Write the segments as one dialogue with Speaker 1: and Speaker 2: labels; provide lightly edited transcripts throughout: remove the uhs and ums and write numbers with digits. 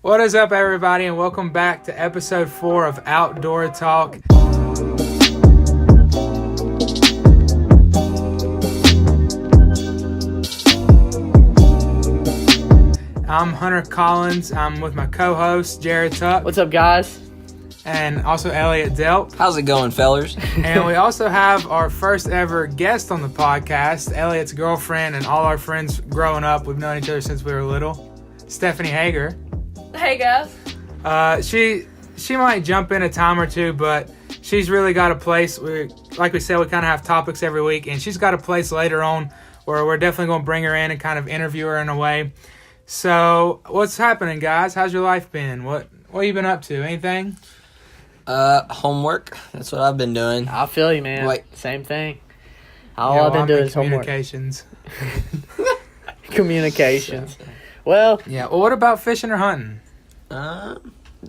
Speaker 1: What is up, everybody, and welcome back to episode 4 of Outdoor Talk. I'm Hunter Collins. I'm with my co-host, Jared Tuck.
Speaker 2: What's up, guys?
Speaker 1: And also Elliott Delp.
Speaker 3: How's it going, fellers?
Speaker 1: And we also have our first ever guest on the podcast, Elliott's girlfriend and all our friends growing up. We've known each other since we were little, Stephanie Hager.
Speaker 4: Hey, guys.
Speaker 1: She might jump in a time or two, but she's really got a place. Like we said, we kind of have topics every week, and she's got a place later on where we're definitely going to bring her in and kind of interview her in a way. So, what's happening, guys? How's your life been? What have you been up to? Anything?
Speaker 3: Homework. That's what I've been doing.
Speaker 2: I feel you, man.
Speaker 3: Wait.
Speaker 2: Same thing. All I've been doing is homework.
Speaker 1: Communications.
Speaker 2: Communications. Well,
Speaker 1: Yeah. Well, what about fishing or hunting?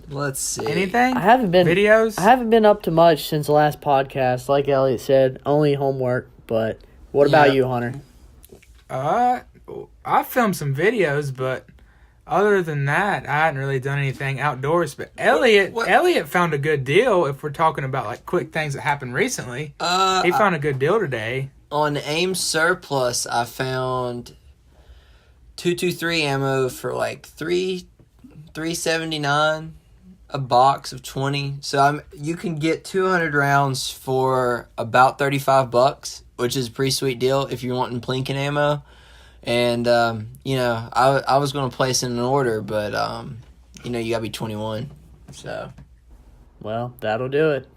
Speaker 3: Let's see.
Speaker 1: Anything?
Speaker 2: I haven't been
Speaker 1: Videos?
Speaker 2: I haven't been up to much since the last podcast. Like Elliott said, only homework. But what about you, Hunter?
Speaker 1: I filmed some videos, but other than that, I hadn't really done anything outdoors. But Elliott found a good deal. If we're talking about like quick things that happened recently, he found a good deal today.
Speaker 3: On AIM Surplus, I found 223 ammo for like $379 a box of 20. So you can get 200 rounds for about $35, which is a pretty sweet deal if you're wanting plinking ammo. And I was going to place in an order, but you got to be 21. So
Speaker 2: Well, that'll do it.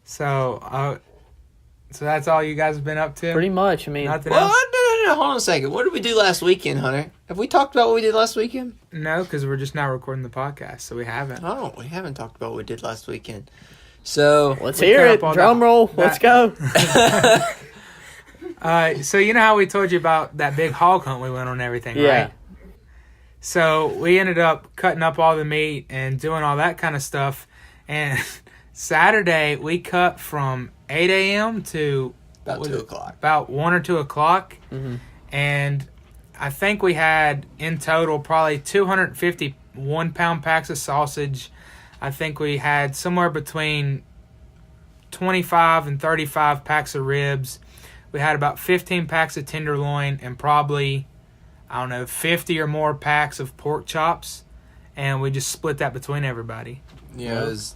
Speaker 1: So that's all you guys have been up to?
Speaker 2: Pretty much. I mean,
Speaker 1: Nothing
Speaker 3: well,
Speaker 1: else?
Speaker 3: no, hold on a second. What did we do last weekend, Hunter? Have we talked about what we did last weekend?
Speaker 1: No, because we're just now recording the podcast, so we haven't.
Speaker 3: Oh, we haven't talked about what we did last weekend. So
Speaker 2: let's
Speaker 1: we
Speaker 2: hear
Speaker 1: cut
Speaker 2: it.
Speaker 1: up all
Speaker 2: Drum
Speaker 1: that-
Speaker 2: roll. Let's go.
Speaker 1: So you know how we told you about that big hog hunt we went on and everything,
Speaker 2: Yeah.
Speaker 1: right? So we ended up cutting up all the meat and doing all that kind of stuff. And Saturday we cut from 8 a.m. to
Speaker 3: about 2 o'clock.
Speaker 1: about 1 or 2 o'clock.
Speaker 2: Mm-hmm.
Speaker 1: And I think we had in total probably 250 1-pound packs of sausage. I think we had somewhere between 25 and 35 packs of ribs. We had about 15 packs of tenderloin and probably, 50 or more packs of pork chops. And we just split that between everybody.
Speaker 3: Yeah, it was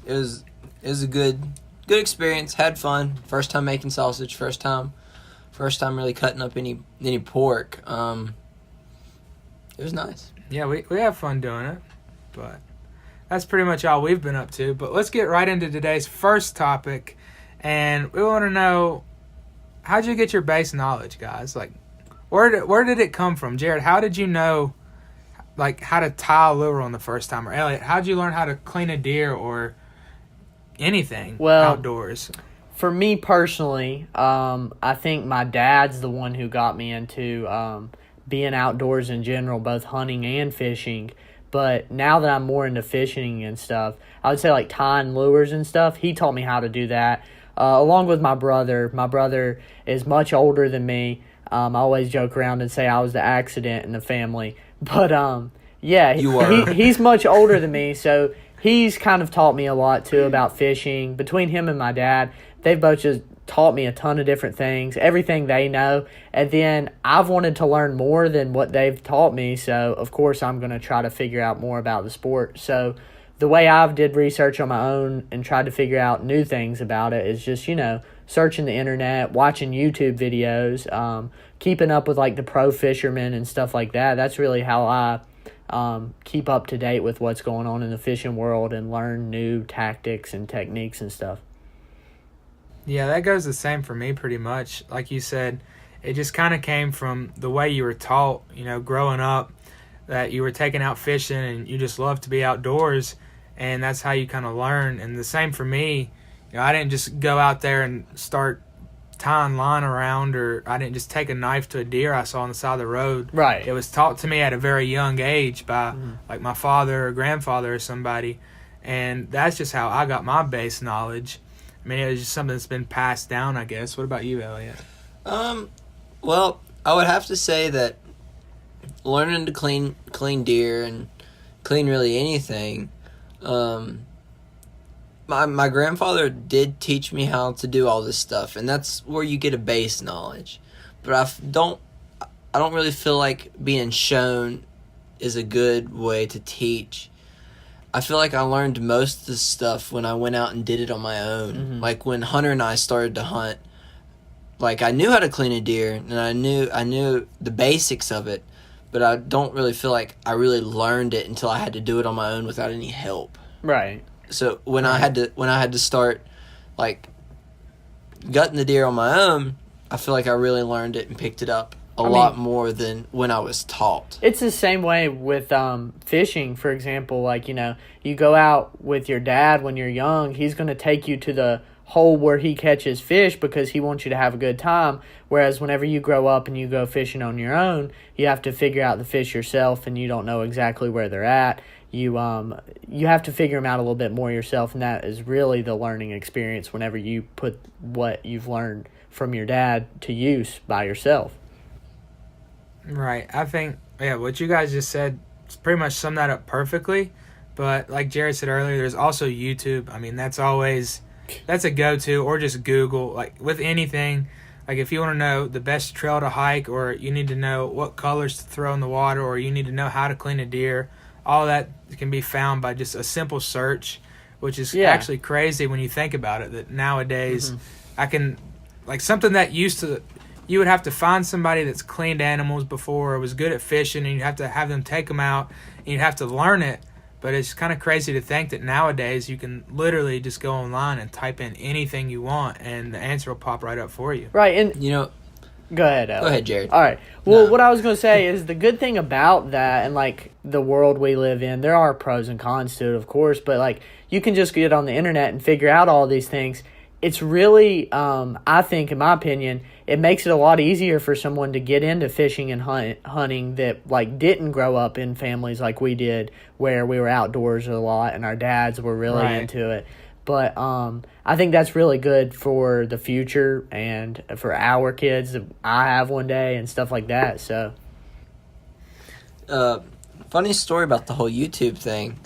Speaker 3: a good experience. Had fun. First time making sausage. First time really cutting up any pork. It was nice.
Speaker 1: Yeah, we have fun doing it. But that's pretty much all we've been up to. But let's get right into today's first topic. And we want to know, how'd you get your base knowledge, guys? Like, where did it come from? Jared, how did you know, like, how to tie a lure on the first time? Or Elliott, how'd you learn how to clean a deer or anything outdoors?
Speaker 2: For me personally, I think my dad's the one who got me into being outdoors in general, both hunting and fishing. But now that I'm more into fishing and stuff, I would say like tying lures and stuff, he taught me how to do that. Along with my brother. My brother is much older than me. I always joke around and say I was the accident in the family. But, yeah, he's much older than me, so he's kind of taught me a lot, too, about fishing. Between him and my dad, they've both just taught me a ton of different things, everything they know. And then I've wanted to learn more than what they've taught me, so, of course, I'm going to try to figure out more about the sport. So the way I've did research on my own and tried to figure out new things about it is just, searching the internet, watching YouTube videos, keeping up with, like, the pro fishermen and stuff like that. That's really how I keep up to date with what's going on in the fishing world and learn new tactics and techniques and stuff.
Speaker 1: Yeah, that goes the same for me pretty much. Like you said, it just kind of came from the way you were taught, growing up, that you were taken out fishing and you just loved to be outdoors, and that's how you kind of learn. And the same for me. I didn't just go out there and start tying line around, or I didn't just take a knife to a deer I saw on the side of the road.
Speaker 2: Right.
Speaker 1: It was taught to me at a very young age by like my father or grandfather or somebody, and that's just how I got my base knowledge. I mean, it was just something that's been passed down, I guess. What about you, Elliott?
Speaker 3: Well, I would have to say that learning to clean deer and clean really anything, my grandfather did teach me how to do all this stuff, and that's where you get a base knowledge. But I don't really feel like being shown is a good way to teach. I feel like I learned most of this stuff when I went out and did it on my own.
Speaker 2: Mm-hmm.
Speaker 3: Like when Hunter and I started to hunt, like I knew how to clean a deer and I knew the basics of it, but I don't really feel like I really learned it until I had to do it on my own without any help.
Speaker 2: Right.
Speaker 3: So when I had to start like gutting the deer on my own, I feel like I really learned it and picked it up a lot more than when I was taught.
Speaker 2: It's the same way with fishing, for example. Like, you go out with your dad when you're young, he's going to take you to the hole where he catches fish because he wants you to have a good time. Whereas whenever you grow up and you go fishing on your own, you have to figure out the fish yourself and you don't know exactly where they're at. You have to figure them out a little bit more yourself, and that is really the learning experience whenever you put what you've learned from your dad to use by yourself.
Speaker 1: Right. I think, what you guys just said pretty much summed that up perfectly. But like Jared said earlier, there's also YouTube. I mean, that's a go-to, or just Google. Like with anything, like if you want to know the best trail to hike, or you need to know what colors to throw in the water, or you need to know how to clean a deer, all that can be found by just a simple search, which is actually crazy when you think about it, that nowadays I can, like something that used to, you would have to find somebody that's cleaned animals before or was good at fishing, and you'd have to have them take them out, and you'd have to learn it. But it's kind of crazy to think that nowadays you can literally just go online and type in anything you want, and the answer will pop right up for you.
Speaker 2: Right, and go ahead, Alex.
Speaker 3: Go ahead, Jared.
Speaker 2: All right. Well, what I was going to say is the good thing about that and, like, the world we live in, there are pros and cons to it, of course, but, like, you can just get on the internet and figure out all these things. It's really, I think, in my opinion, it makes it a lot easier for someone to get into fishing and hunting that, like, didn't grow up in families like we did, where we were outdoors a lot and our dads were really into it. But I think that's really good for the future and for our kids that I have one day and stuff like that. So,
Speaker 3: funny story about the whole YouTube thing.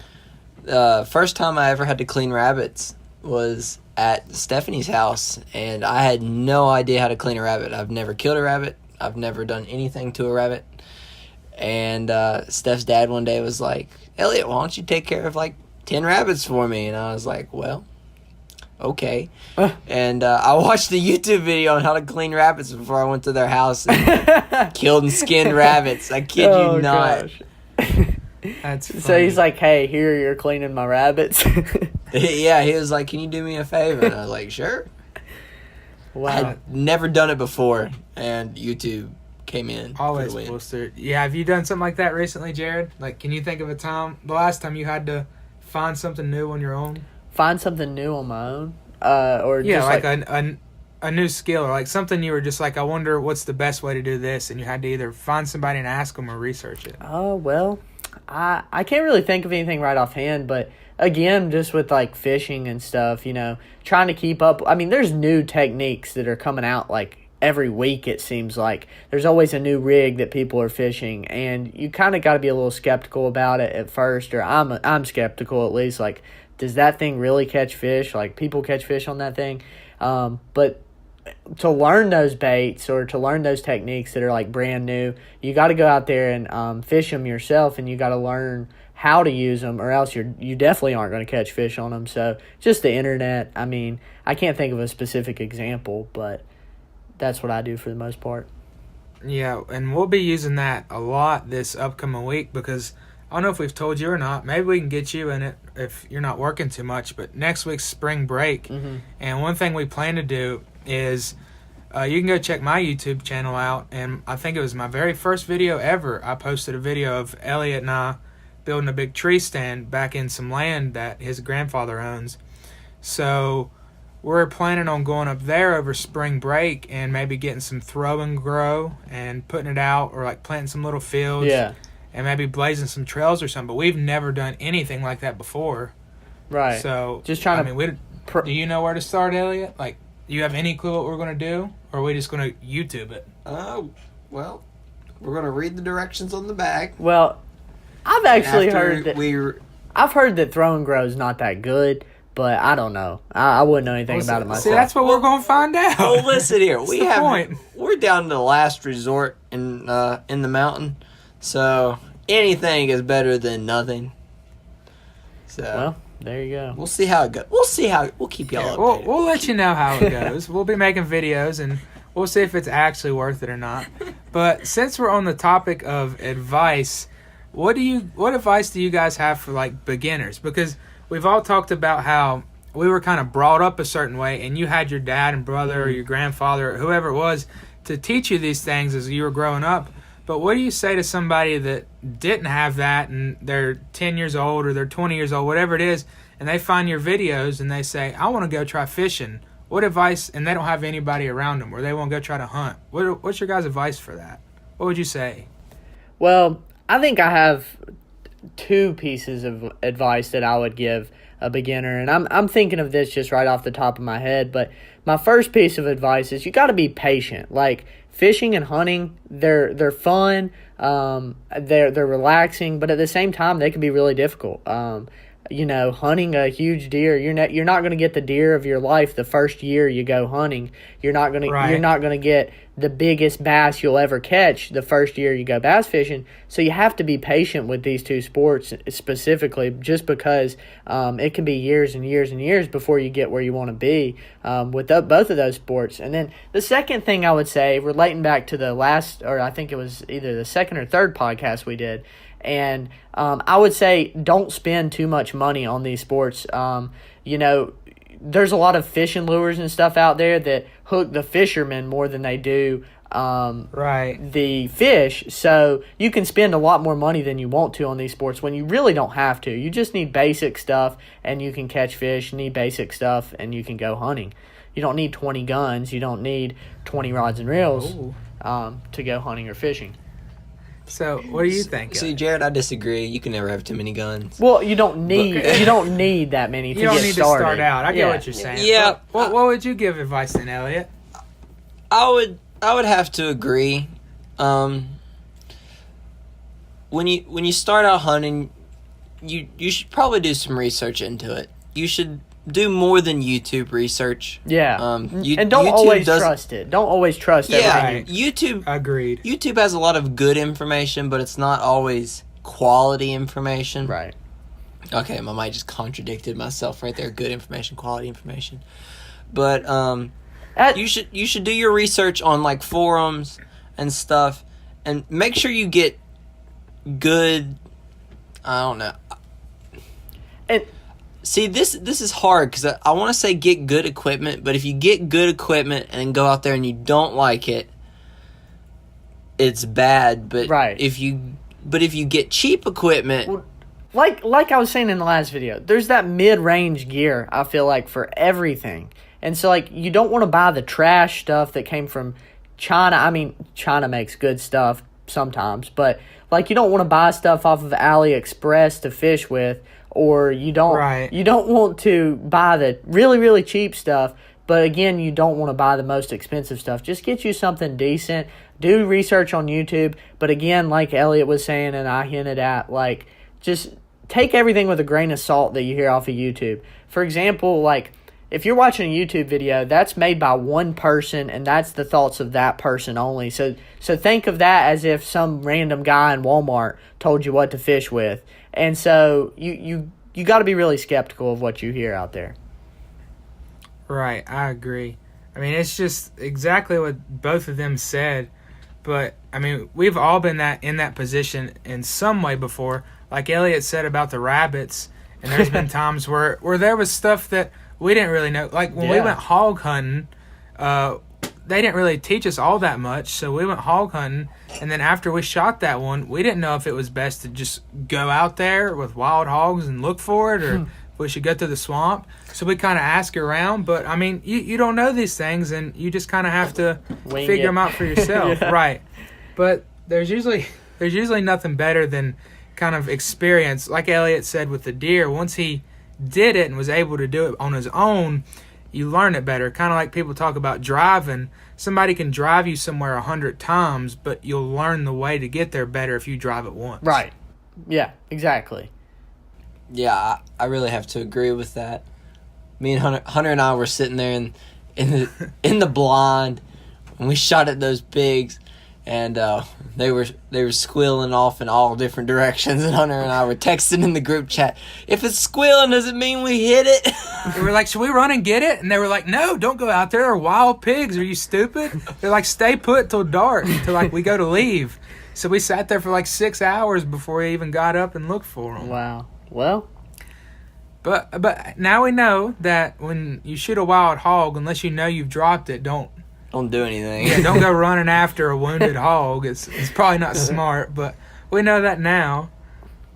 Speaker 3: First time I ever had to clean rabbits was at Stephanie's house, and I had no idea how to clean a rabbit. I've never killed a rabbit. I've never done anything to a rabbit. And Steph's dad one day was like, "Elliott, why don't you take care of like 10 rabbits for me?" And I was like, "Well, okay." And I watched a YouTube video on how to clean rabbits before I went to their house and killed and skinned rabbits. I kid you not.
Speaker 2: Gosh.
Speaker 1: That's funny.
Speaker 2: So he's like, "Hey, here, you're cleaning my rabbits."
Speaker 3: Yeah, he was like, "Can you do me a favor?" And I was like, "Sure."
Speaker 2: Wow.
Speaker 3: I had never done it before, and YouTube came in.
Speaker 1: Always posted. Yeah, have you done something like that recently, Jared? Like, can you think of the last time you had to find something new on your own?
Speaker 2: Find something new on my own? Or
Speaker 1: yeah,
Speaker 2: just
Speaker 1: like a new skill, or like something you were just like, I wonder what's the best way to do this, and you had to either find somebody and ask them or research it.
Speaker 2: Oh, well, I can't really think of anything right offhand, but again, just with like fishing and stuff, trying to keep up. I mean, there's new techniques that are coming out like every week, it seems like. There's always a new rig that people are fishing, and you kind of got to be a little skeptical about it at first, or I'm skeptical at least. Like, does that thing really catch fish? Like, people catch fish on that thing? But to learn those baits or to learn those techniques that are like brand new, you got to go out there and fish them yourself, and you got to learn how to use them, or else you definitely aren't going to catch fish on them. So just the internet. I mean, I can't think of a specific example, but that's what I do for the most part.
Speaker 1: Yeah, and we'll be using that a lot this upcoming week, because I don't know if we've told you or not. Maybe we can get you in it if you're not working too much. But next week's spring break, and one thing we plan to do is you can go check my YouTube channel out. And I think it was my very first video ever. I posted a video of Elliott and I building a big tree stand back in some land that his grandfather owns. So we're planning on going up there over spring break and maybe getting some throw and grow and putting it out, or like planting some little fields.
Speaker 2: Yeah.
Speaker 1: And maybe blazing some trails or something. But we've never done anything like that before.
Speaker 2: Right.
Speaker 1: So
Speaker 2: just trying
Speaker 1: do you know where to start, Elliott? Like, do you have any clue what we're going to do? Or are we just going to YouTube it?
Speaker 3: Well, We're going to read the directions on the back.
Speaker 2: Well, I've actually heard that throw and grow is not that good, but I don't know. I wouldn't know anything about it myself.
Speaker 1: See, that's what we're going to find out.
Speaker 3: Well, listen here.
Speaker 1: Point.
Speaker 3: We're down to the last resort in the mountain, so anything is better than nothing. So,
Speaker 2: well, there you go.
Speaker 3: We'll see how it goes. We'll keep y'all updated.
Speaker 1: We'll let you know how it goes. We'll be making videos, and we'll see if it's actually worth it or not. But since we're on the topic of advice, what advice do you guys have for like beginners? Because we've all talked about how we were kind of brought up a certain way, and you had your dad and brother or your grandfather or whoever it was to teach you these things as you were growing up. But what do you say to somebody that didn't have that and they're 10 years old or they're 20 years old, whatever it is, and they find your videos and they say, I want to go try fishing. What advice, and they don't have anybody around them, or they want to go try to hunt. What's your guys' advice for that? What would you say?
Speaker 2: Well, I think I have two pieces of advice that I would give a beginner, and I'm thinking of this just right off the top of my head, but my first piece of advice is you got to be patient. Like, fishing and hunting, they're fun, they're relaxing, but at the same time they can be really difficult. Hunting a huge deer, you're not going to get the deer of your life the first year you go hunting. You're not going to get the biggest bass you'll ever catch the first year you go bass fishing. So you have to be patient with these two sports specifically, just because it can be years and years and years before you get where you want to be with both of those sports. And then the second thing I would say, relating back to the last, or I think it was either the second or third podcast we did, and I would say don't spend too much money on these sports. There's a lot of fishing lures and stuff out there that hook the fishermen more than they do the fish. So you can spend a lot more money than you want to on these sports when you really don't have to. You just need basic stuff and you can catch fish. You need basic stuff and you can go hunting. You don't need 20 guns. You don't need 20 rods and reels to go hunting or fishing.
Speaker 1: So, what do you think?
Speaker 3: See, Jared, I disagree. You can never have too many guns.
Speaker 2: Well, you don't need that many to get started.
Speaker 1: You don't need to start out. I get what you're saying.
Speaker 3: Yeah.
Speaker 1: What would you give advice then, Elliott?
Speaker 3: I would have to agree. When you start out hunting, you should probably do some research into it. You should do more than YouTube research.
Speaker 2: Yeah. And don't always trust it. Don't always trust everything.
Speaker 3: YouTube.
Speaker 1: Agreed.
Speaker 3: YouTube has a lot of good information, but it's not always quality information.
Speaker 2: Right.
Speaker 3: Okay, I might just contradicted myself right there. Good information, quality information. But you should do your research on like forums and stuff, and make sure you get good. I don't know.
Speaker 2: And
Speaker 3: see, this is hard because I want to say get good equipment, but if you get good equipment and go out there and you don't like it, it's bad. But if you get cheap equipment,
Speaker 2: like I was saying in the last video, there's that mid-range gear, I feel like, for everything. And so like you don't want to buy the trash stuff that came from China. I mean, China makes good stuff sometimes, but like you don't want to buy stuff off of AliExpress to fish with. Or you don't want to buy the really, really cheap stuff, but again, you don't want to buy the most expensive stuff. Just get you something decent. Do research on YouTube, but again, like Elliott was saying and I hinted at, like, just take everything with a grain of salt that you hear off of YouTube. For example, like, if you're watching a YouTube video, that's made by one person, and that's the thoughts of that person only. So think of that as if some random guy in Walmart told you what to fish with. And so you got to be really skeptical of what you hear out there.
Speaker 1: Right, I agree. I mean, it's just exactly what both of them said. But, I mean, we've all been in that position in some way before. Like Elliott said about the rabbits, and there's been times where there was stuff that we didn't really know. Like when we went hog hunting, they didn't really teach us all that much. So we went hog hunting, and then after we shot that one, we didn't know if it was best to just go out there with wild hogs and look for it, or if we should go to the swamp. So we kind of ask around. But, I mean, you don't know these things, and you just kind of have to figure them out for yourself. Right. But there's usually nothing better than kind of experience. Like Elliott said with the deer, once he did it and was able to do it on his own, you learn it better. Kind of like people talk about driving. Somebody can drive you somewhere 100 times, but you'll learn the way to get there better if you drive it once.
Speaker 2: Right. Yeah, exactly.
Speaker 3: Yeah, I really have to agree with that. Me and Hunter and I were sitting there in the blind when we shot at those pigs, and they were squealing off in all different directions, and Hunter and I were texting in the group chat, if it's squealing, does it mean we hit it?
Speaker 1: We were like, should we run and get it? And they were like, no, don't go out there. They're wild pigs. Are you stupid? They're like, stay put till dark, till like we go to leave. So we sat there for like 6 hours before we even got up and looked for them.
Speaker 2: Wow. Well.
Speaker 1: But now we know that when you shoot a wild hog, unless you know you've dropped it, don't
Speaker 3: do anything.
Speaker 1: Yeah, don't go running after a wounded hog. It's probably not smart, but we know that now.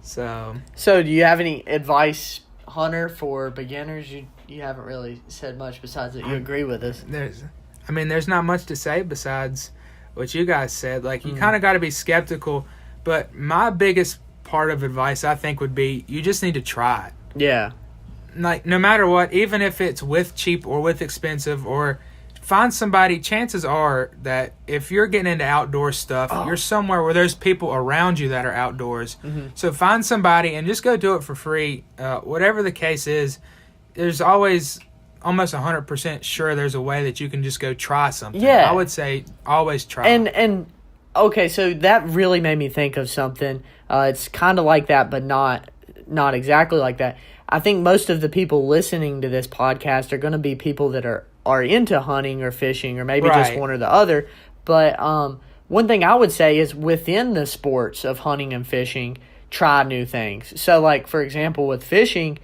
Speaker 1: So
Speaker 2: do you have any advice, Hunter, for beginners? You haven't really said much besides that you agree with us.
Speaker 1: There's not much to say besides what you guys said. Like, you kind of got to be skeptical, but my biggest part of advice, I think, would be you just need to try it.
Speaker 2: Yeah.
Speaker 1: Like, no matter what, even if it's with cheap or with expensive, or find somebody. Chances are that if you're getting into outdoor stuff, you're somewhere where there's people around you that are outdoors. Mm-hmm. So find somebody and just go do it for free. Whatever the case is, there's always almost 100% sure there's a way that you can just go try something.
Speaker 2: Yeah.
Speaker 1: I would say always try.
Speaker 2: And okay, so that really made me think of something. It's kind of like that, but not exactly like that. I think most of the people listening to this podcast are going to be people that are into hunting or fishing or maybe just one or the other. But one thing I would say is within the sports of hunting and fishing, try new things. So, like, for example, with fishing,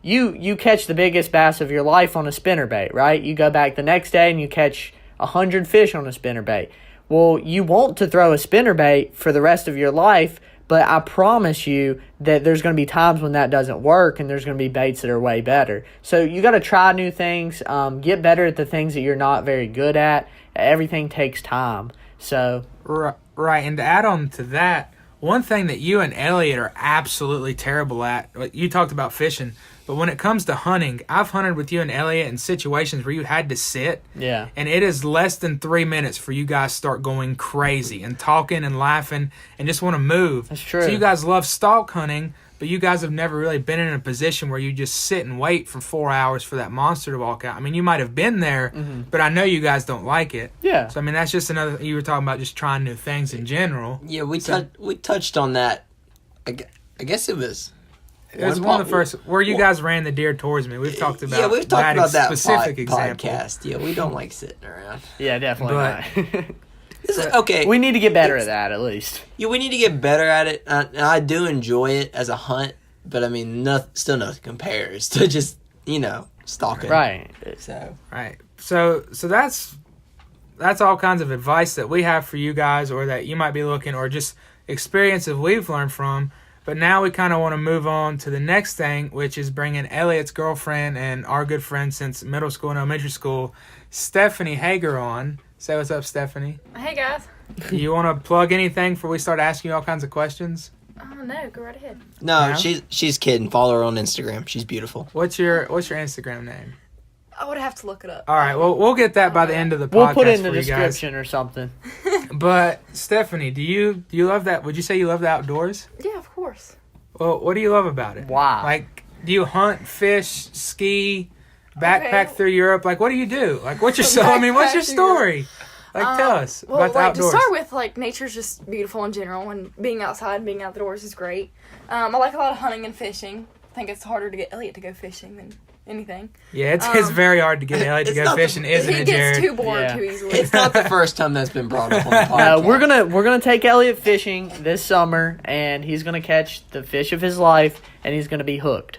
Speaker 2: you catch the biggest bass of your life on a spinnerbait, right? You go back the next day and you catch 100 fish on a spinnerbait. Well, you want to throw a spinnerbait for the rest of your life, but I promise you that there's going to be times when that doesn't work and there's going to be baits that are way better. So you got to try new things, get better at the things that you're not very good at. Everything takes time. So
Speaker 1: Right, and to add on to that, one thing that you and Elliott are absolutely terrible at, like you talked about fishing, but when it comes to hunting, I've hunted with you and Elliott in situations where you had to sit.
Speaker 2: Yeah.
Speaker 1: And it is less than 3 minutes for you guys start going crazy and talking and laughing and just want to move.
Speaker 2: That's true.
Speaker 1: So you guys love stalk hunting, but you guys have never really been in a position where you just sit and wait for 4 hours for that monster to walk out. I mean, you might have been there, but I know you guys don't like it.
Speaker 2: Yeah.
Speaker 1: So, I mean, that's just another, you were talking about just trying new things in general.
Speaker 3: Yeah, we touched on that. I guess it was...
Speaker 1: It was one of the first where you guys ran the deer towards me. We've talked about
Speaker 3: that
Speaker 1: specific example.
Speaker 3: Podcast. Yeah, we don't like sitting around.
Speaker 2: Yeah, definitely not.
Speaker 3: Okay.
Speaker 2: We need to get better at that, at least.
Speaker 3: Yeah, we need to get better at it. And I do enjoy it as a hunt, but I mean, still nothing compares to just, stalking.
Speaker 2: Right.
Speaker 1: Right. So that's all kinds of advice that we have for you guys, or that you might be looking, or just experiences we've learned from. But now we kind of want to move on to the next thing, which is bringing Elliott's girlfriend and our good friend since middle school and elementary school, Stephanie Hager, on. Say what's up, Stephanie.
Speaker 4: Hey, guys.
Speaker 1: You want to plug anything before we start asking you all kinds of questions?
Speaker 4: Oh, no. Go right ahead.
Speaker 3: No, she's kidding. Follow her on Instagram. She's beautiful.
Speaker 1: What's your Instagram name?
Speaker 4: I would have to look it up.
Speaker 1: All right, well, we'll get that by the end of the podcast.
Speaker 2: We'll put it in the
Speaker 1: for you guys.
Speaker 2: description or something.
Speaker 1: But Stephanie, do you love that? Would you say you love the outdoors?
Speaker 4: Yeah, of course.
Speaker 1: Well, what do you love about it?
Speaker 2: Wow.
Speaker 1: Like, do you hunt, fish, ski, backpack through Europe? Like, what do you do? Like, what's your what's your story? Like, tell us about the outdoors.
Speaker 4: To start with, like, nature's just beautiful in general, and being outside, being outdoors is great. I like a lot of hunting and fishing. I think it's harder to get Elliott to go fishing than anything.
Speaker 1: Yeah, it's very hard to get Elliott to go fishing, isn't it, Jared?
Speaker 4: He gets too bored too easily.
Speaker 3: It's not the first time that's been brought up on the podcast.
Speaker 2: We're gonna take Elliott fishing this summer, and he's gonna catch the fish of his life, and he's gonna be hooked.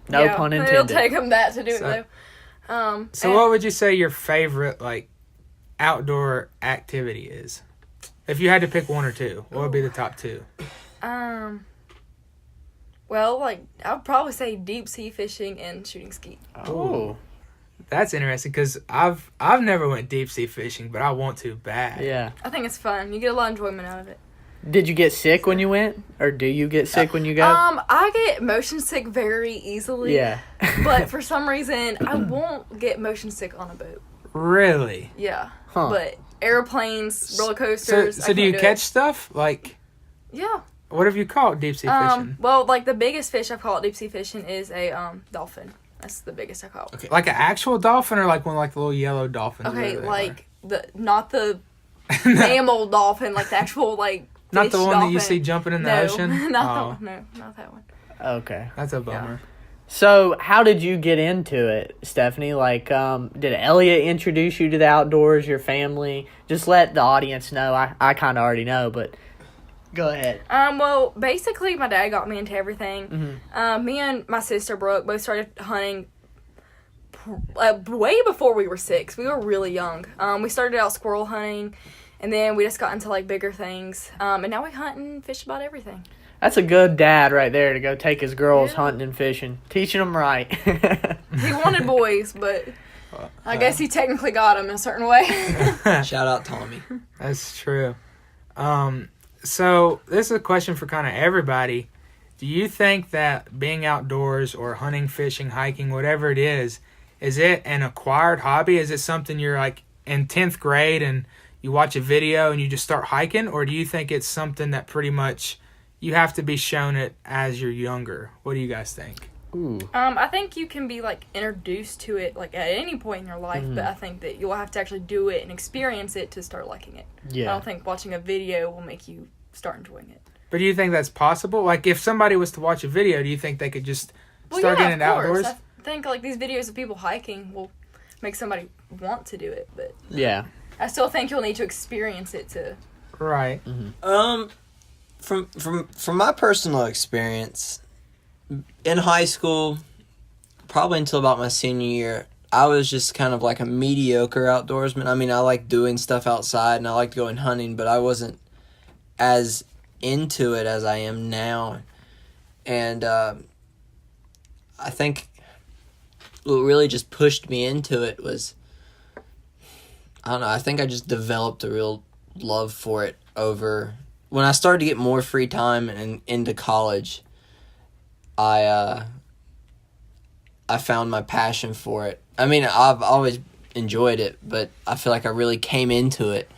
Speaker 2: No pun intended.
Speaker 4: It'll take him that to do it though.
Speaker 1: So what would you say your favorite outdoor activity is? If you had to pick one or two, what would be the top two?
Speaker 4: Well, I would probably say deep sea fishing and shooting skeet.
Speaker 2: Oh,
Speaker 1: that's interesting because I've never went deep sea fishing, but I want to bad.
Speaker 2: Yeah,
Speaker 4: I think it's fun. You get a lot of enjoyment out of it.
Speaker 2: Did you get sick when you went? Or do you get sick when you go?
Speaker 4: I get motion sick very easily.
Speaker 2: Yeah.
Speaker 4: But for some reason, I won't get motion sick on a boat.
Speaker 1: Really?
Speaker 4: Yeah.
Speaker 2: Huh.
Speaker 4: But airplanes, roller coasters.
Speaker 1: So do you catch stuff? Like,
Speaker 4: Yeah.
Speaker 1: what have you caught deep sea fishing?
Speaker 4: Well, like the biggest fish I've caught deep sea fishing is a dolphin. That's the biggest I caught.
Speaker 3: Okay.
Speaker 1: Like an actual dolphin, or like one like the little yellow dolphins?
Speaker 4: Okay,
Speaker 1: whatever they
Speaker 4: like not the
Speaker 1: are?
Speaker 4: mammal dolphin, like the actual like
Speaker 1: Not
Speaker 4: fish
Speaker 1: the one
Speaker 4: dolphin.
Speaker 1: that you see jumping in the
Speaker 4: No,
Speaker 1: ocean?
Speaker 4: not not that one.
Speaker 2: Okay.
Speaker 1: That's a bummer.
Speaker 2: So, how did you get into it, Stephanie? Like, did Elliott introduce you to the outdoors, your family? Just let the audience know. I kind of already know, but go ahead.
Speaker 4: Well, basically, my dad got me into everything.
Speaker 2: Mm-hmm.
Speaker 4: Me and my sister Brooke both started hunting way before we were 6. We were really young. We started out squirrel hunting, and then we just got into like bigger things. And now we hunt and fish about everything.
Speaker 2: That's a good dad right there to go take his girls
Speaker 4: Yeah.
Speaker 2: hunting and fishing, teaching them right.
Speaker 4: He wanted boys, but I guess he technically got them in a certain way.
Speaker 3: Shout out Tommy.
Speaker 1: That's true. So this is a question for kind of everybody. Do you think that being outdoors or hunting, fishing, hiking, whatever it is it an acquired hobby? Is it something you're like in 10th grade and you watch a video and you just start hiking? Or do you think it's something that pretty much you have to be shown it as you're younger? What do you guys think?
Speaker 2: Ooh.
Speaker 4: I think you can be like introduced to it like at any point in your life, but I think that you'll have to actually do it and experience it to start liking it. I
Speaker 2: Yeah.
Speaker 4: don't think watching a video will make you start enjoying it.
Speaker 1: But do you think that's possible? Like if somebody was to watch a video, do you think they could just start getting into outdoors?
Speaker 4: I think like these videos of people hiking will make somebody want to do it, but
Speaker 2: Yeah.
Speaker 4: I still think you'll need to experience it to.
Speaker 1: Right.
Speaker 3: From my personal experience, in high school, probably until about my senior year, I was just kind of like a mediocre outdoorsman. I mean, I liked doing stuff outside and I liked going hunting, but I wasn't as into it as I am now. And I think what really just pushed me into it was, I don't know, I think I just developed a real love for it over when I started to get more free time and into college. I found my passion for it. I mean, I've always enjoyed it, but I feel like I really came into it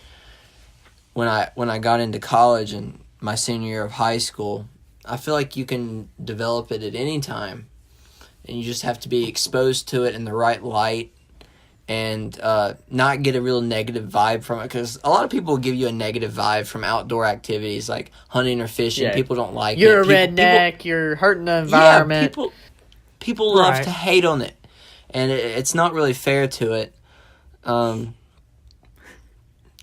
Speaker 3: when I got into college and my senior year of high school. I feel like you can develop it at any time, and you just have to be exposed to it in the right light and not get a real negative vibe from it, because a lot of people will give you a negative vibe from outdoor activities like hunting or fishing.
Speaker 2: Yeah.
Speaker 3: People don't like
Speaker 2: You're
Speaker 3: it.
Speaker 2: a redneck. You're hurting the environment.
Speaker 3: Yeah, people love
Speaker 1: Right.
Speaker 3: to hate on it, and it's not really fair to it to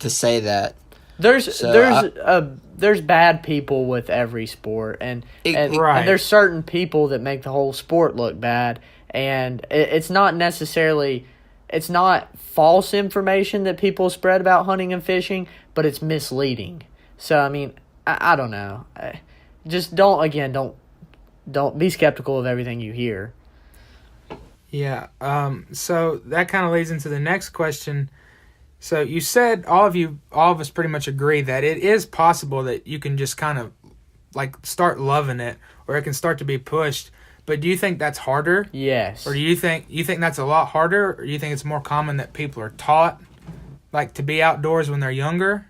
Speaker 3: say that.
Speaker 2: There's
Speaker 3: So
Speaker 2: there's bad people with every sport, and
Speaker 1: Right.
Speaker 2: and there's certain people that make the whole sport look bad, and it's not necessarily, it's not false information that people spread about hunting and fishing, but it's misleading. So I mean, I don't know. Just don't be skeptical of everything you hear.
Speaker 1: Yeah. So that kind of leads into the next question. So you said all of us pretty much agree that it is possible that you can just kind of like start loving it, or it can start to be pushed. But do you think that's harder?
Speaker 2: Yes.
Speaker 1: Or do you think that's a lot harder, or do you think it's more common that people are taught like to be outdoors when they're younger?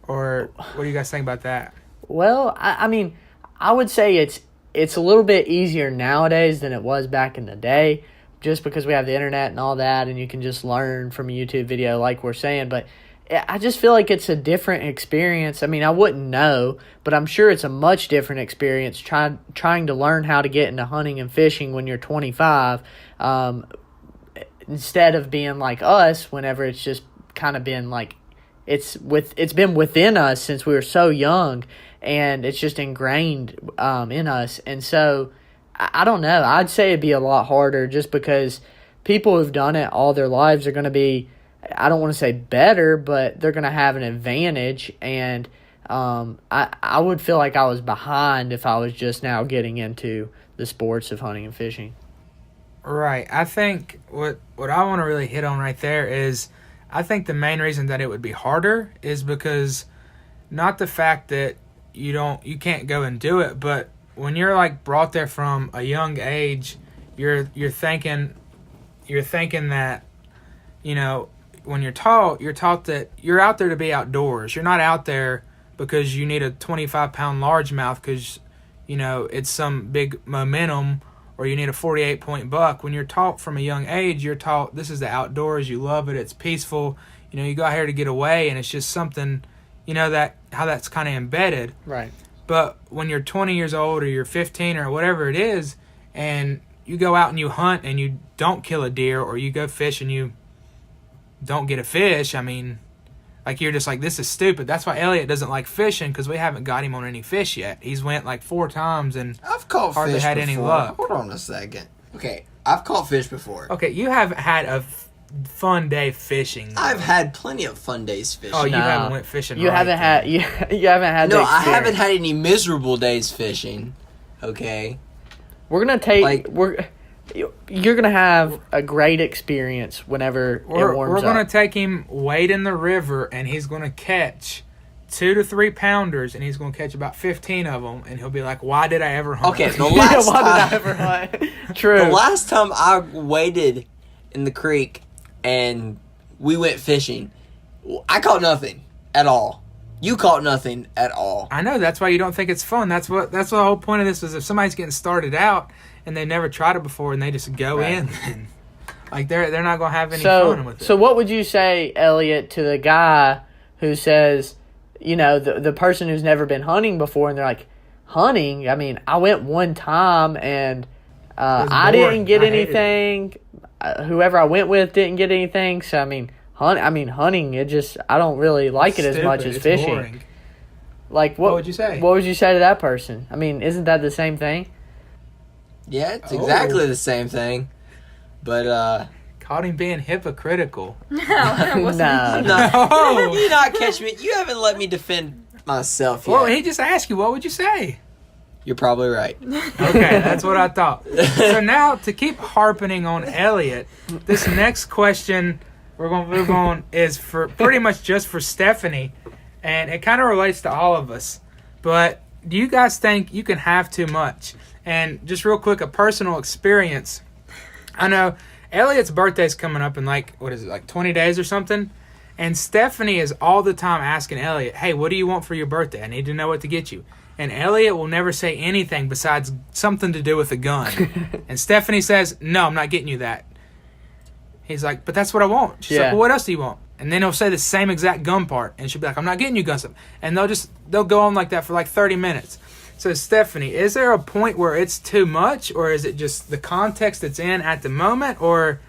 Speaker 1: Or what do you guys think about that?
Speaker 2: Well, I mean, I would say it's a little bit easier nowadays than it was back in the day, just because we have the internet and all that, and you can just learn from a YouTube video like we're saying. But I just feel like it's a different experience. I mean, I wouldn't know, but I'm sure it's a much different experience trying to learn how to get into hunting and fishing when you're 25, instead of being like us whenever it's just kind of been like, it's been within us since we were so young, and it's just ingrained in us. And so I don't know. I'd say it'd be a lot harder, just because people who've done it all their lives are going to be, I don't want to say better, but they're going to have an advantage. And I would feel like I was behind if I was just now getting into the sports of hunting and fishing.
Speaker 1: Right. I think what I want to really hit on right there is, I think the main reason that it would be harder is because not the fact that you can't go and do it. But when you're like brought there from a young age, you're thinking that, you know, when you're taught that you're out there to be outdoors. You're not out there because you need a 25-pound largemouth because, you know, it's some big momentum, or you need a 48-point buck. When you're taught from a young age, you're taught this is the outdoors. You love it. It's peaceful. You know, you go out here to get away, and it's just something, you know, that how that's kind of embedded.
Speaker 2: Right.
Speaker 1: But when you're 20 years old or you're 15 or whatever it is, and you go out and you hunt and you don't kill a deer, or you go fish and you don't get a fish, I mean, like, you're just like, this is stupid. That's why Elliott doesn't like fishing, because we haven't got him on any fish yet. He's went like 4 times and
Speaker 3: I've caught
Speaker 1: hardly
Speaker 3: fish
Speaker 1: had
Speaker 3: before.
Speaker 1: any luck.
Speaker 3: Hold on a second. Okay, I've caught fish before.
Speaker 1: Okay, you haven't had a fun day fishing, though.
Speaker 3: I've had plenty of fun days fishing.
Speaker 1: Oh, you
Speaker 2: No.
Speaker 1: haven't went fishing.
Speaker 2: You
Speaker 1: right
Speaker 2: haven't had
Speaker 1: then.
Speaker 2: you haven't had.
Speaker 3: No,
Speaker 2: the
Speaker 3: I haven't
Speaker 2: experience.
Speaker 3: had any miserable days fishing. Okay.
Speaker 2: We're gonna take.
Speaker 3: Like-
Speaker 2: You're gonna have a great experience whenever it warms
Speaker 1: We're
Speaker 2: up.
Speaker 1: gonna take him wade in the river, and he's gonna catch 2 to 3 pounders, and he's gonna catch about 15 of them, and he'll be like, "Why did I ever hunt?"
Speaker 3: Okay, the
Speaker 2: Yeah,
Speaker 3: last
Speaker 2: why did I
Speaker 3: time,
Speaker 2: ever hunt? True.
Speaker 3: the last time I waded in the creek and we went fishing, I caught nothing at all. You caught nothing at all.
Speaker 1: I know, that's why you don't think it's fun. That's what the whole point of this is. If somebody's getting started out and they've never tried it before and they just go
Speaker 3: Right.
Speaker 1: in, then, like, they're not gonna have any fun with it.
Speaker 2: So what would you say, Elliot, to the guy who says, you know, the person who's never been hunting before, and they're like, hunting? I mean, I went one time and
Speaker 1: was
Speaker 2: I
Speaker 1: boring.
Speaker 2: didn't get
Speaker 1: I hated it.
Speaker 2: anything. Whoever I went with didn't get anything. So I mean, hunting, it just, I don't really like it as much as
Speaker 1: It's
Speaker 2: fishing.
Speaker 1: boring.
Speaker 2: Like
Speaker 1: What would you say?
Speaker 2: What would you say to that person? I mean, isn't that the same thing?
Speaker 3: Yeah, it's
Speaker 1: Oh.
Speaker 3: exactly the same thing. But,
Speaker 1: Caught him being hypocritical.
Speaker 4: No, it wasn't.
Speaker 2: No.
Speaker 1: No.
Speaker 3: you not catch me. You haven't let me defend myself yet.
Speaker 1: Well, he just asked you, what would you say?
Speaker 3: You're probably right.
Speaker 1: Okay, that's what I thought. So now, to keep harping on Elliott, this next question we're going to move on is for pretty much just for Stephanie, and it kind of relates to all of us. But do you guys think you can have too much? And just real quick, a personal experience. I know Elliott's birthday's coming up in like 20 days or something? And Stephanie is all the time asking Elliott, hey, what do you want for your birthday? I need to know what to get you. And Elliott will never say anything besides something to do with a gun. And Stephanie says, no, I'm not getting you that. He's like, but that's what I want. She's like,
Speaker 2: Yeah.
Speaker 1: well, what else do you want? And then he'll say the same exact gun part. And she'll be like, I'm not getting you gun stuff. And they'll go on like that for like 30 minutes. So Stephanie, is there a point where it's too much? Or is it just the context it's in at the moment? Or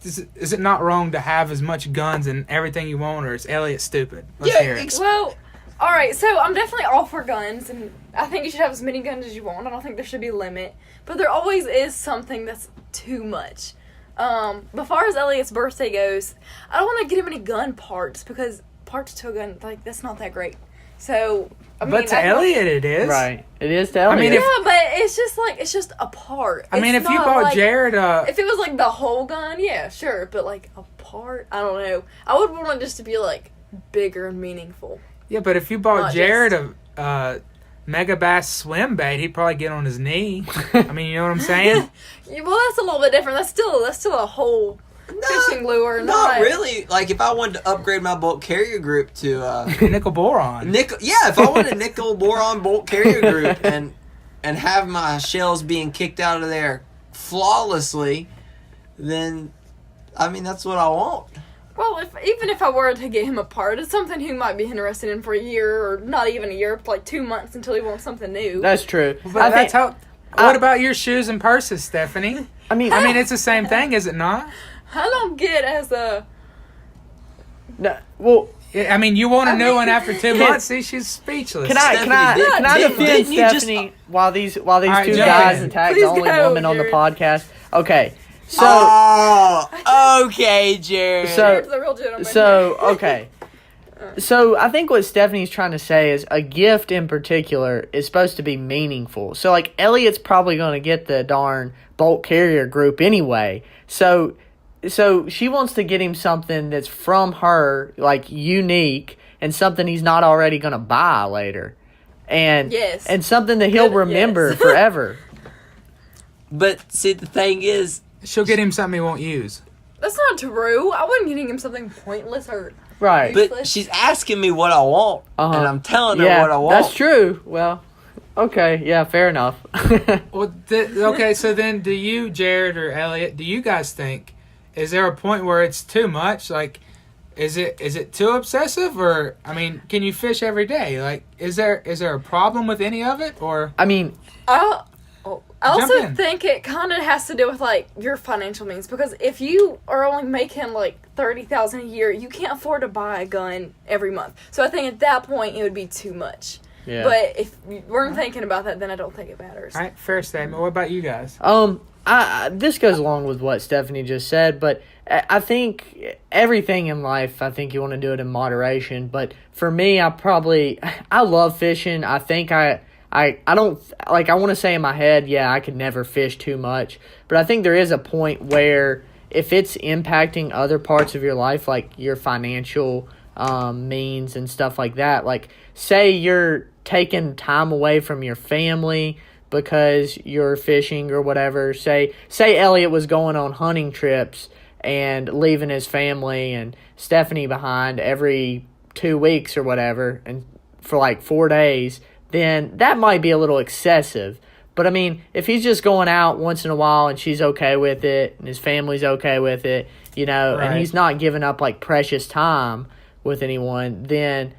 Speaker 1: is it not wrong to have as much guns and everything you want? Or is Elliott stupid? Let's hear it.
Speaker 4: Well, all right. So I'm definitely all for guns, and I think you should have as many guns as you want. I don't think there should be a limit, but there always is something that's too much. As far as Elliott's birthday goes, I don't want to get him any gun parts because parts to a gun, like, that's not that great. So I mean,
Speaker 1: But to Elliott it is.
Speaker 2: Right. It is to Elliot.
Speaker 1: mean,
Speaker 4: Yeah,
Speaker 1: if-
Speaker 4: but it's just a part.
Speaker 1: I mean,
Speaker 4: It's
Speaker 1: if you
Speaker 4: not
Speaker 1: bought
Speaker 4: like,
Speaker 1: Jared
Speaker 4: if it was like the whole gun, yeah, sure. But like a part, I don't know. I would want it just to be like bigger and meaningful.
Speaker 1: yeah, but if you bought
Speaker 4: Not
Speaker 1: Jared a Mega Bass swim bait, he'd probably get on his knee. I mean, you know what I'm saying?
Speaker 4: Yeah, well, that's a little bit different. That's still a whole fishing lure.
Speaker 3: Not really. Like, if I wanted to upgrade my bolt carrier group to
Speaker 1: Nickel boron.
Speaker 3: nickel, yeah, if I wanted a nickel boron bolt carrier group and have my shells being kicked out of there flawlessly, then I mean that's what I want.
Speaker 4: Well, even if I were to get him a part, it's something he might be interested in for a year, or not even a year, like 2 months until he wants something new.
Speaker 2: That's true.
Speaker 1: But that's how. What about your shoes and purses, Stephanie?
Speaker 2: I mean,
Speaker 1: It's the same thing, is it not?
Speaker 4: I don't get as a.
Speaker 2: no, well,
Speaker 1: I mean, you want a new one after 2
Speaker 2: Can-
Speaker 1: months? See, she's speechless.
Speaker 2: can I
Speaker 3: Stephanie,
Speaker 2: defend
Speaker 3: didn't you just-
Speaker 2: Stephanie while these
Speaker 1: right,
Speaker 2: two
Speaker 1: Jared,
Speaker 2: guys attack the
Speaker 4: please
Speaker 2: only
Speaker 4: go,
Speaker 2: woman on the
Speaker 4: Jared.
Speaker 2: podcast? Okay, so
Speaker 3: Oh, okay, Jared.
Speaker 2: So-
Speaker 4: Jared's a real gentleman.
Speaker 2: okay. So I think what Stephanie's trying to say is a gift in particular is supposed to be meaningful. So like Elliott's probably going to get the darn bolt carrier group anyway. So she wants to get him something that's from her, like unique, and something he's not already going to buy later. And
Speaker 4: Yes.
Speaker 2: and something that he'll remember
Speaker 4: Yes.
Speaker 2: forever.
Speaker 3: But see, the thing is,
Speaker 1: She'll get him something he won't use.
Speaker 4: That's not true. I wasn't getting him something pointless or
Speaker 2: Right.
Speaker 3: but she's asking me what I want, and I'm telling her what I want.
Speaker 2: That's true. Well, okay. Yeah, fair enough.
Speaker 1: Well, okay, so then do you, Jared or Elliot, do you guys think, is there a point where it's too much? Like, is it too obsessive? Or, I mean, can you fish every day? Like, is there a problem with any of it? Or
Speaker 2: I mean,
Speaker 4: I also
Speaker 1: in.
Speaker 4: think it kind of has to do with like your financial means, because if you are only making like $30,000 a year, you can't afford to buy a gun every month. So I think at that point it would be too much.
Speaker 2: yeah.
Speaker 4: But if you weren't thinking about that, then I don't think it matters.
Speaker 1: all right, fair statement. What about you guys?
Speaker 2: I this goes along with what Stephanie just said, but I think everything in life, I think you want to do it in moderation. But for me, I love fishing. I think I don't, like, I want to say in my head, yeah, I could never fish too much. But I think there is a point where if it's impacting other parts of your life, like your financial means and stuff like that, like say you're taking time away from your family because you're fishing or whatever. Say Elliot was going on hunting trips and leaving his family and Stephanie behind every 2 weeks or whatever, and for like 4 days, then that might be a little excessive. But I mean, if he's just going out once in a while and she's okay with it and his family's okay with it, you know,
Speaker 1: Right.
Speaker 2: and he's not giving up like precious time with anyone, then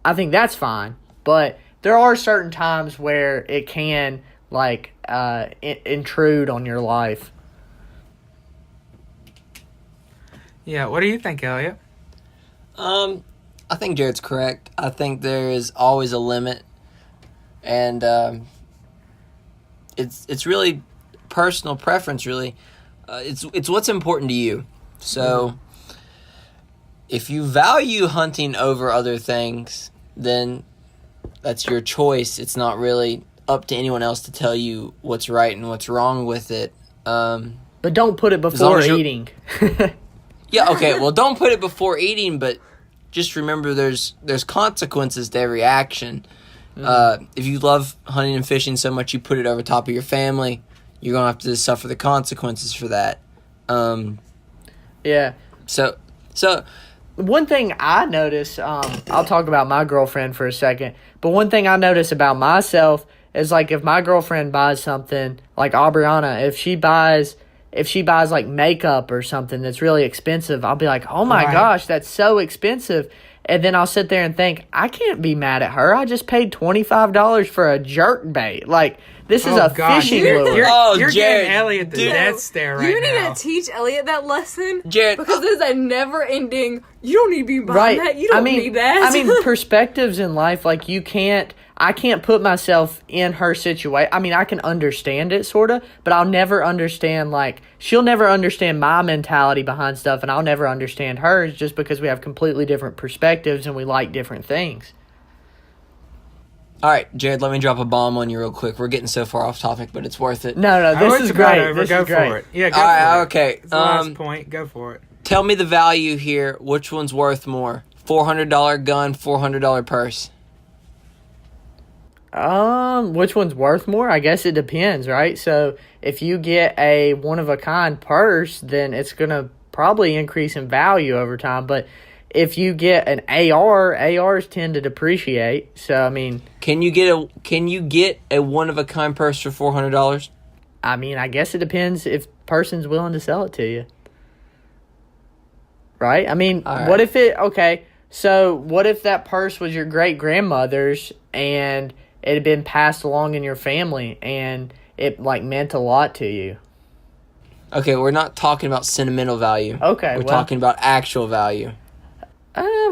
Speaker 2: I think that's fine. But there are certain times where it can like intrude on your life.
Speaker 1: Yeah, what do you think, Elliot?
Speaker 3: I think Jared's correct. I think there is always a limit, and it's really personal preference. Really, it's what's important to you. So, if you value hunting over other things, then that's your choice. It's not really up to anyone else to tell you what's right and what's wrong with it.
Speaker 2: But don't put it
Speaker 3: long
Speaker 2: before
Speaker 3: as you're-
Speaker 2: eating.
Speaker 3: Yeah, okay. Well, don't put it before eating, but just remember there's consequences to every action. If you love hunting and fishing so much you put it over top of your family, you're going to have to suffer the consequences for that.
Speaker 2: Yeah.
Speaker 3: So
Speaker 2: One thing I notice, I'll talk about my girlfriend for a second, but one thing I notice about myself is, like, if my girlfriend buys something, like Aubriana, if she buys like makeup or something that's really expensive, I'll be like, oh my
Speaker 1: Right.
Speaker 2: gosh, that's so expensive. And then I'll sit there and think, I can't be mad at her. I just paid $25 for a jerk bait. Like, this is
Speaker 1: Oh,
Speaker 2: a
Speaker 1: God.
Speaker 2: fishing
Speaker 1: You're,
Speaker 2: lure.
Speaker 1: you're,
Speaker 3: Oh,
Speaker 1: you're
Speaker 3: Jared,
Speaker 1: getting Elliot the
Speaker 3: dude.
Speaker 1: death stare right
Speaker 4: you need
Speaker 1: now.
Speaker 4: to teach Elliot that lesson,
Speaker 3: Jared,
Speaker 4: because it's a never-ending. You don't need to be buying that. You don't need that.
Speaker 2: I mean, perspectives in life, like, I can't put myself in her situation. I mean, I can understand it, sort of, but I'll never understand, like, she'll never understand my mentality behind stuff, and I'll never understand hers, just because we have completely different perspectives and we like different things.
Speaker 3: all right, Jared, let me drop a bomb on you real quick. We're getting so far off topic, but it's worth it.
Speaker 2: No,
Speaker 1: I
Speaker 2: this
Speaker 1: want
Speaker 2: is
Speaker 1: you about
Speaker 2: great.
Speaker 1: over.
Speaker 2: This
Speaker 1: Go
Speaker 2: is great.
Speaker 1: for it. Yeah, go
Speaker 3: All right,
Speaker 1: for it.
Speaker 3: okay.
Speaker 1: It's the last point. Go for it.
Speaker 3: Tell me the value here. Which one's worth more? $400 gun, $400 purse.
Speaker 2: Which one's worth more? I guess it depends, right? So if you get a one-of-a-kind purse, then it's going to probably increase in value over time. But if you get an ARs tend to depreciate. So, I mean,
Speaker 3: Can you get a one of a kind purse for $400?
Speaker 2: I guess it depends if person's willing to sell it to you. Right? I mean,
Speaker 3: All right.
Speaker 2: what if that purse was your great-grandmother's and it had been passed along in your family and it, like, meant a lot to you?
Speaker 3: Okay, we're not talking about sentimental value.
Speaker 2: Okay,
Speaker 3: We're
Speaker 2: well-
Speaker 3: talking about actual value.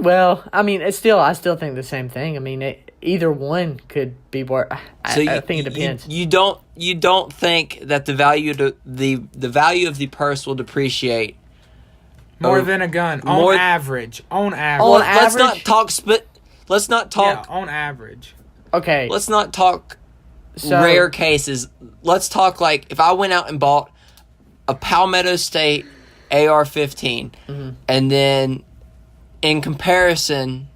Speaker 2: Well, I mean, I still think the same thing. I mean, either one could be worth. I think it depends.
Speaker 3: You don't think that the value the value of the purse will depreciate
Speaker 1: More
Speaker 3: Oh,
Speaker 1: than a gun.
Speaker 3: more-
Speaker 1: On average. On average.
Speaker 2: On
Speaker 3: Let's not
Speaker 2: average?
Speaker 3: talk Let's not talk.
Speaker 1: Yeah, on average.
Speaker 2: Okay,
Speaker 3: Let's not talk
Speaker 2: so
Speaker 3: rare cases. Let's talk like if I went out and bought a Palmetto State AR-15,
Speaker 2: Mm-hmm.
Speaker 3: and then in comparison,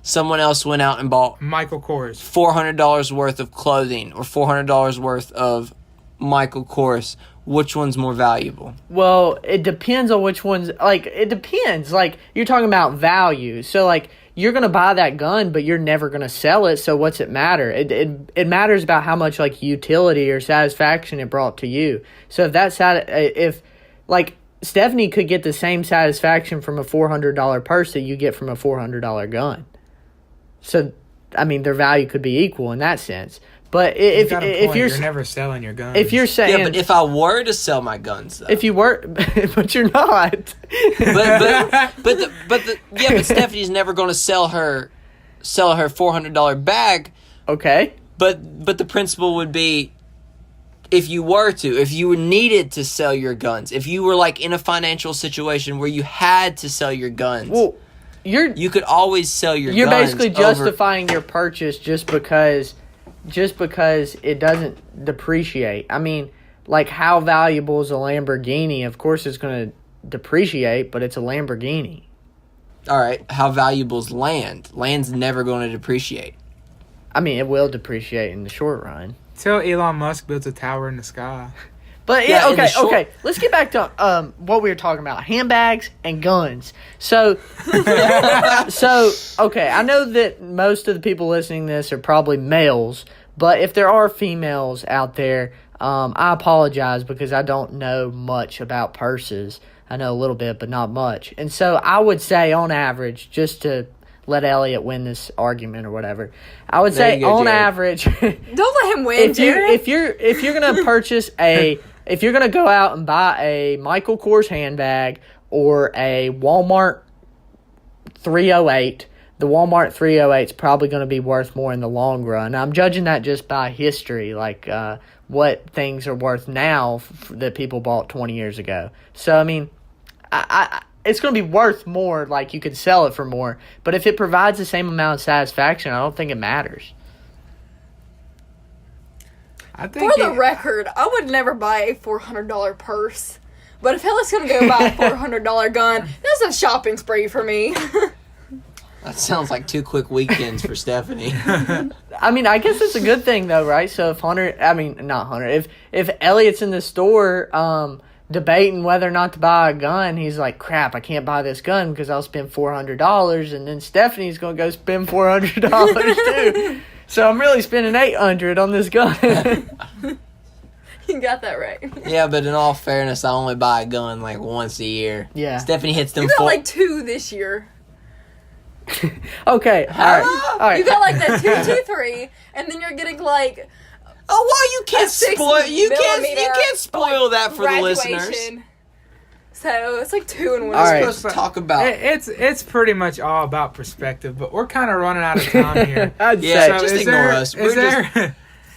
Speaker 3: someone else went out and bought
Speaker 1: Michael Kors.
Speaker 3: $400 worth of clothing or $400 worth of Michael Kors, which one's more valuable?
Speaker 2: Well, it depends on which one's, like, it depends. Like, you're talking about value. So, like, you're going to buy that gun, but you're never going to sell it, so what's it matter? It matters about how much, like, utility or satisfaction it brought to you. So if Stephanie could get the same satisfaction from a $400 purse that you get from a $400 gun. So, I mean, their value could be equal in that sense. But if you're
Speaker 1: never selling your guns.
Speaker 2: If you're saying,
Speaker 3: yeah, but if I were to sell my guns, though,
Speaker 2: if you were, but you're not.
Speaker 3: but Stephanie's never going to sell her $400 bag.
Speaker 2: Okay.
Speaker 3: But the principle would be, if you needed to sell your guns, if you were like in a financial situation where you had to sell your guns,
Speaker 2: well, you
Speaker 3: could always sell your guns.
Speaker 2: You're basically justifying your purchase just because it doesn't depreciate. I mean, like, how valuable is a Lamborghini? Of course it's going to depreciate, but it's a Lamborghini.
Speaker 3: All right, how valuable is land? Land's never going to depreciate.
Speaker 2: I mean, it will depreciate in the short run.
Speaker 1: Till Elon Musk builds a tower in the sky.
Speaker 2: But yeah, okay. Let's get back to what we were talking about: handbags and guns. So, okay. I know that most of the people listening to this are probably males, but if there are females out there, I apologize because I don't know much about purses. I know a little bit, but not much. And so I would say, on average, just to let Elliott win this argument or whatever, I would say on average,
Speaker 4: don't let him win.
Speaker 2: If you're gonna purchase if you're going to go out and buy a Michael Kors handbag or a Walmart 308, the Walmart 308 is probably going to be worth more in the long run. I'm judging that just by history, like what things are worth now that people bought 20 years ago. So, I mean, it's going to be worth more, like you could sell it for more. But if it provides the same amount of satisfaction, I don't think it matters.
Speaker 4: For the record, I would never buy a $400 purse. But if Elliott's going to go buy a $400 gun, that's a shopping spree for me.
Speaker 3: That sounds like 2 quick weekends for Stephanie.
Speaker 2: I mean, I guess it's a good thing, though, right? So if Elliott's in the store debating whether or not to buy a gun, he's like, crap, I can't buy this gun because I'll spend $400, and then Stephanie's going to go spend $400 too. So I'm really spending $800 on this gun.
Speaker 4: You got that right.
Speaker 3: Yeah, but in all fairness, I only buy a gun like once a year.
Speaker 2: Yeah.
Speaker 3: Stephanie hits them.
Speaker 4: You got like 2 this year.
Speaker 2: Okay. All right.
Speaker 4: You got like that 223, and then you're getting like.
Speaker 3: Oh, well, you can't spoil. You can't spoil that for the listeners.
Speaker 4: So it's like 2 and 1.
Speaker 3: All right, supposed to talk about.
Speaker 1: It's pretty much all about perspective, but we're kind of running out of time here.
Speaker 3: Yeah, so just ignore us.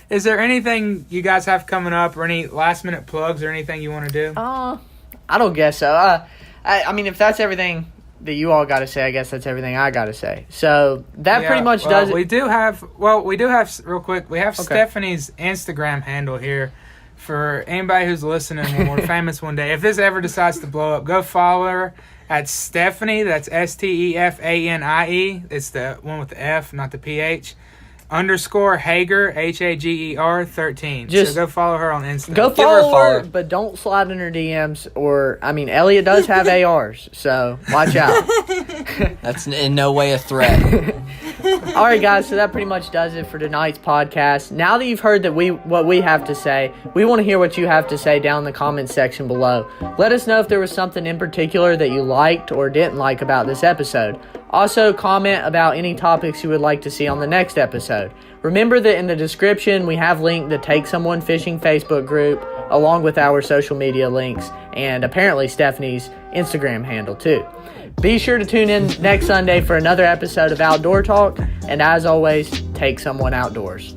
Speaker 1: Is there anything you guys have coming up, or any last minute plugs, or anything you want to do?
Speaker 2: I don't guess so. I mean, if that's everything that you all got to say, I guess that's everything I got to say. So that pretty much does it.
Speaker 1: We do have real quick. We have Stephanie's Instagram handle here. For anybody who's listening when we're famous one day, if this ever decides to blow up, go follow her at Stephanie. That's Stefanie. It's the one with the F, not the PH. _ Hager, Hager 13. So go follow her on Instagram.
Speaker 2: Go follow her, but don't slide in her DMs. Or, I mean, Elliott does have ARs, so watch out.
Speaker 3: That's in no way a threat.
Speaker 2: All right, guys, so that pretty much does it for tonight's podcast. Now that you've heard what we have to say, we want to hear what you have to say down in the comments section below. Let us know if there was something in particular that you liked or didn't like about this episode. Also, comment about any topics you would like to see on the next episode. Remember that in the description, we have linked the Take Someone Fishing Facebook group, along with our social media links, and apparently Stephanie's Instagram handle, too. Be sure to tune in next Sunday for another episode of Outdoor Talk, and as always, take someone outdoors.